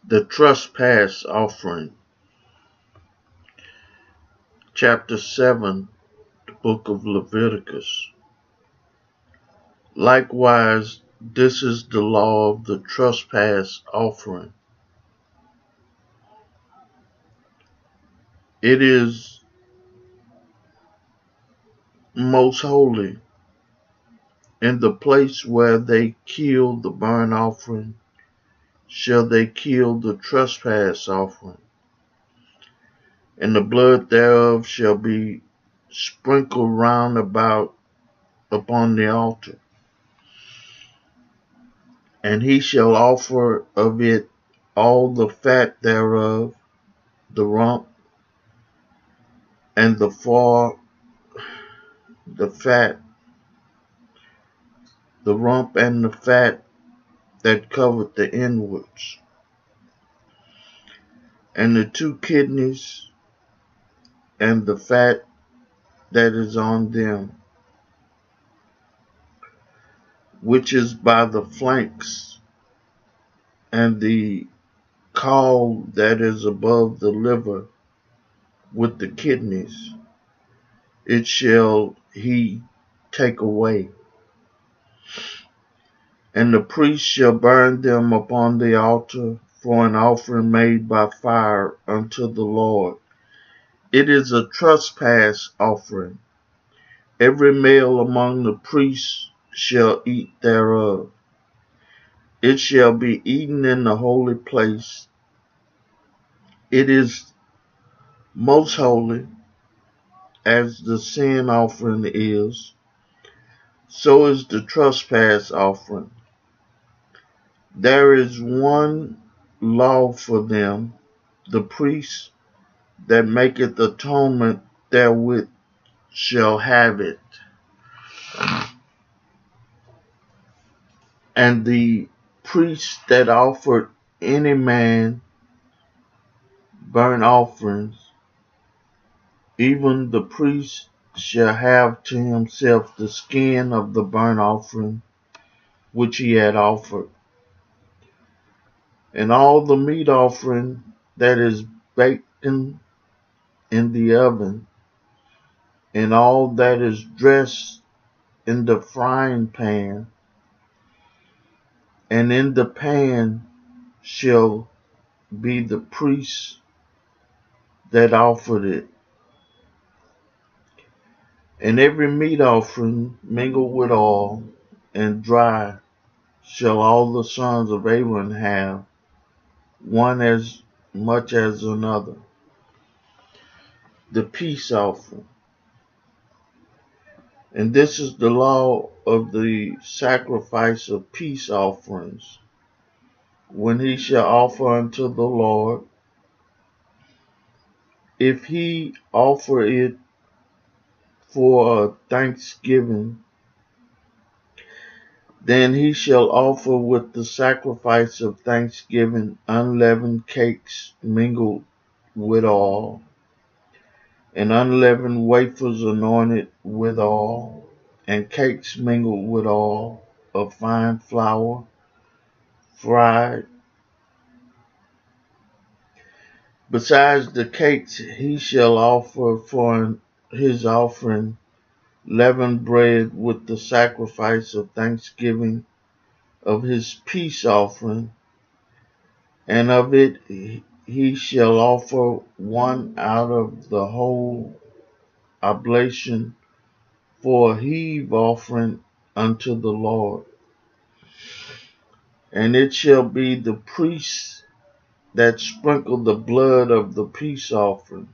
The trespass offering. Chapter 7, the book of Leviticus. Likewise, this is the law of the trespass offering. It is most holy. In the place where they kill the burnt offering, shall they kill the trespass offering, and the blood thereof shall be sprinkled round about upon the altar. And he shall offer of it all the fat thereof, the rump, and the fat, the rump and the fat that covered the inwards, and the 2 kidneys, and the fat that is on them, which is by the flanks, and the caul that is above the liver with the kidneys, it shall he take away. And the priest shall burn them upon the altar for an offering made by fire unto the Lord. It is a trespass offering. Every male among the priests shall eat thereof. It shall be eaten in the holy place. It is most holy, as the sin offering is, so is the trespass offering. There is one law for them, the priest that maketh atonement therewith shall have it. And the priest that offered any man burnt offerings, even the priest shall have to himself the skin of the burnt offering which he had offered, and all the meat offering that is baked in the oven, and all that is dressed in the frying pan, and in the pan shall be the priest that offered it. And every meat offering mingled with oil and dry shall all the sons of Aaron have, one as much as another. The peace offering. And this is the law of the sacrifice of peace offerings. When he shall offer unto the Lord, if he offer it for a thanksgiving, then he shall offer with the sacrifice of thanksgiving unleavened cakes mingled with oil, and unleavened wafers anointed with oil, and cakes mingled with oil of fine flour, fried. Besides the cakes, he shall offer for his offering leavened bread with the sacrifice of thanksgiving of his peace offering, and of it he shall offer one out of the whole oblation for a heave offering unto the Lord. And it shall be the priests that sprinkle the blood of the peace offering,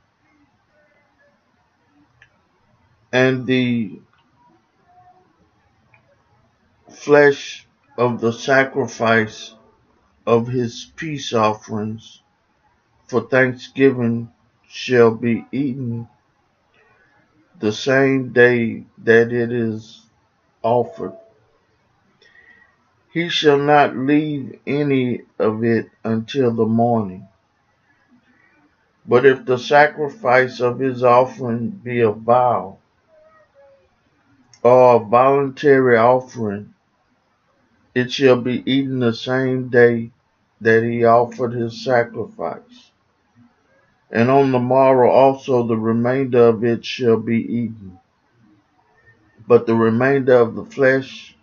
and the flesh of the sacrifice of his peace offerings for thanksgiving shall be eaten the same day that it is offered. He shall not leave any of it until the morning. But if the sacrifice of his offering be a vow, or a voluntary offering, it shall be eaten the same day that he offered his sacrifice. And on the morrow also the remainder of it shall be eaten. But the remainder of the flesh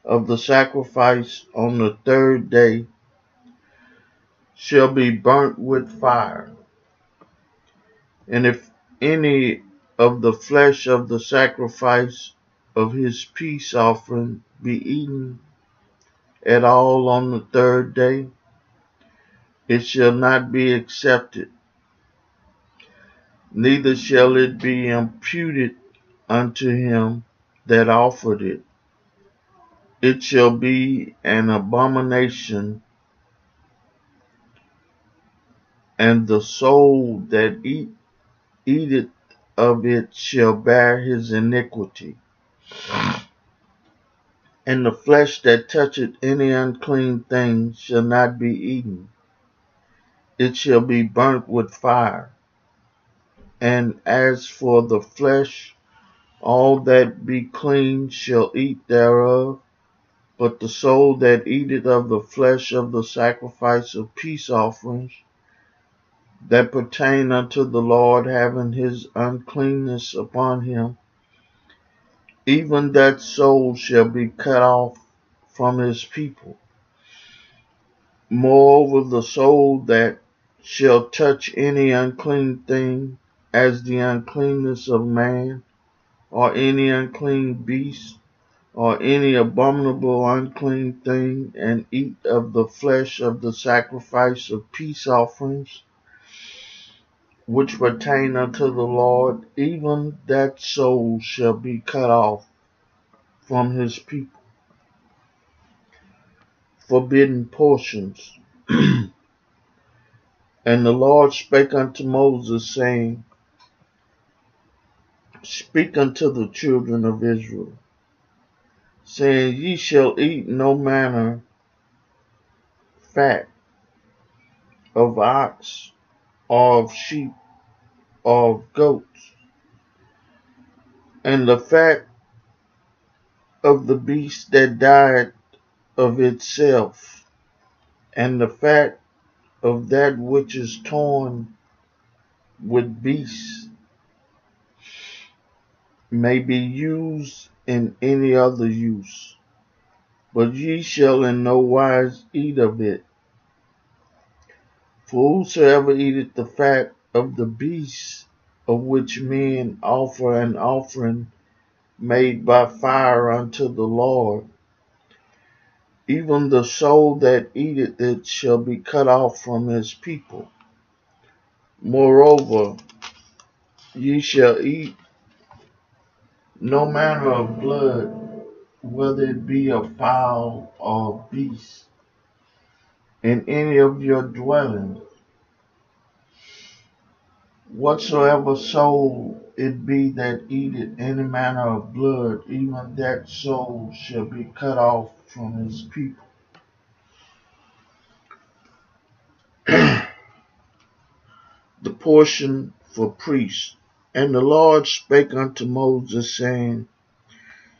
of the sacrifice on the third day shall be burnt with fire. And if any of the flesh of the sacrifice of his peace offering be eaten at all on the third day, it shall not be accepted, neither shall it be imputed unto him that offered it. It shall be an abomination, and the soul that eateth of it shall bear his iniquity. And the flesh that toucheth any unclean thing shall not be eaten. It shall be burnt with fire. And as for the flesh, all that be clean shall eat thereof, but the soul that eateth of the flesh of the sacrifice of peace offerings, that pertain unto the Lord, having his uncleanness upon him, even that soul shall be cut off from his people. Moreover, the soul that shall touch any unclean thing, as the uncleanness of man, or any unclean beast, or any abominable unclean thing, and eat of the flesh of the sacrifice of peace offerings, which pertain unto the Lord, even that soul shall be cut off from his people. Forbidden portions. And the Lord spake unto Moses, saying, Speak unto the children of Israel, saying, Ye shall eat no manner fat of ox, or of sheep, or of goats, and the fat of the beast that died of itself, and the fat of that which is torn with beasts may be used in any other use, but ye shall in no wise eat of it. For whosoever eateth the fat of the beasts of which men offer an offering made by fire unto the Lord, even the soul that eateth it shall be cut off from his people. Moreover, ye shall eat no manner of blood, whether it be of fowl or beast, in any of your dwellings. Whatsoever soul it be that eateth any manner of blood, even that soul shall be cut off from his people. The portion for priests. And the Lord spake unto Moses, saying,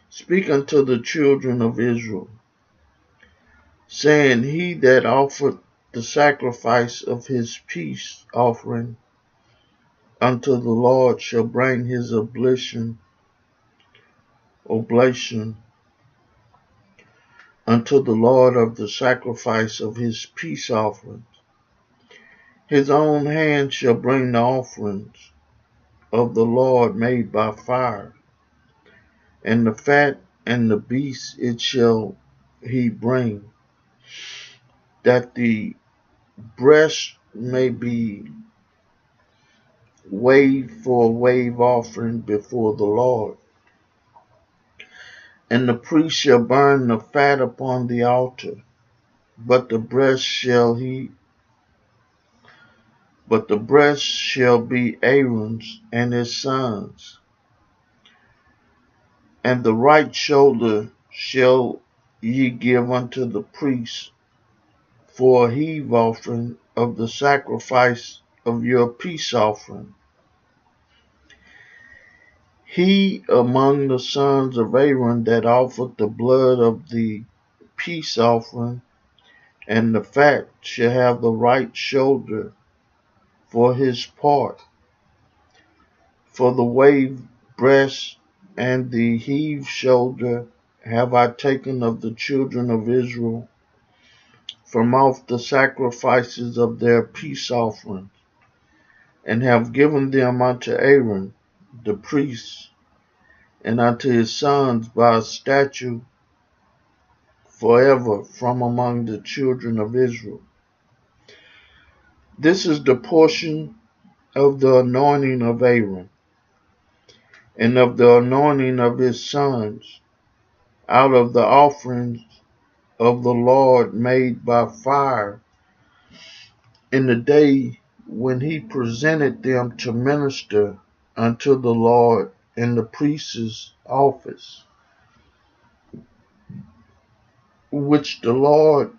Speak unto the children of Israel, saying, He that offered the sacrifice of his peace offering unto the Lord shall bring his oblation unto the Lord of the sacrifice of his peace offerings. His own hand shall bring the offerings of the Lord made by fire, and the fat and the beast it shall he bring, that the breast may be waved for a wave offering before the Lord. And the priest shall burn the fat upon the altar, but the breast shall be Aaron's and his sons. And the right shoulder shall ye give unto the priest for a heave offering of the sacrifice of your peace offering. He among the sons of Aaron that offered the blood of the peace offering and the fat shall have the right shoulder for his part. For the waved breast and the heaved shoulder have I taken of the children of Israel from off the sacrifices of their peace offerings, and have given them unto Aaron the priest, and unto his sons by a statute forever from among the children of Israel. This is the portion of the anointing of Aaron, and of the anointing of his sons, out of the offerings of the Lord made by fire, in the day when he presented them to minister unto the Lord in the priest's office, which the Lord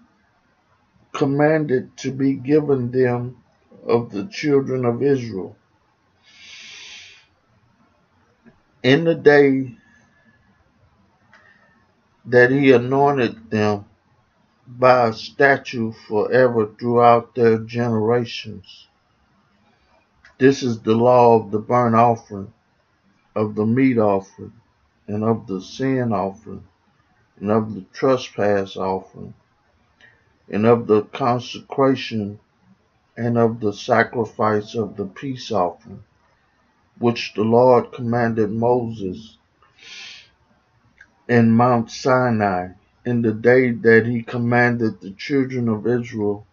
commanded to be given them of the children of Israel, in the day that he anointed them by a statute forever throughout their generations. This is the law of the burnt offering, of the meat offering, and of the sin offering, and of the trespass offering, and of the consecration, and of the sacrifice of the peace offering, which the Lord commanded Moses in Mount Sinai, in the day that he commanded the children of Israel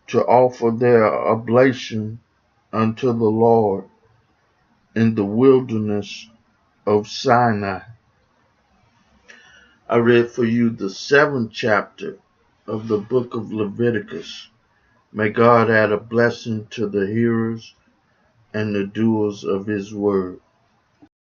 to offer their oblation unto the Lord in the wilderness of Sinai. I read for you the 7th chapter of the book of Leviticus. May God add a blessing to the hearers and the doers of his word.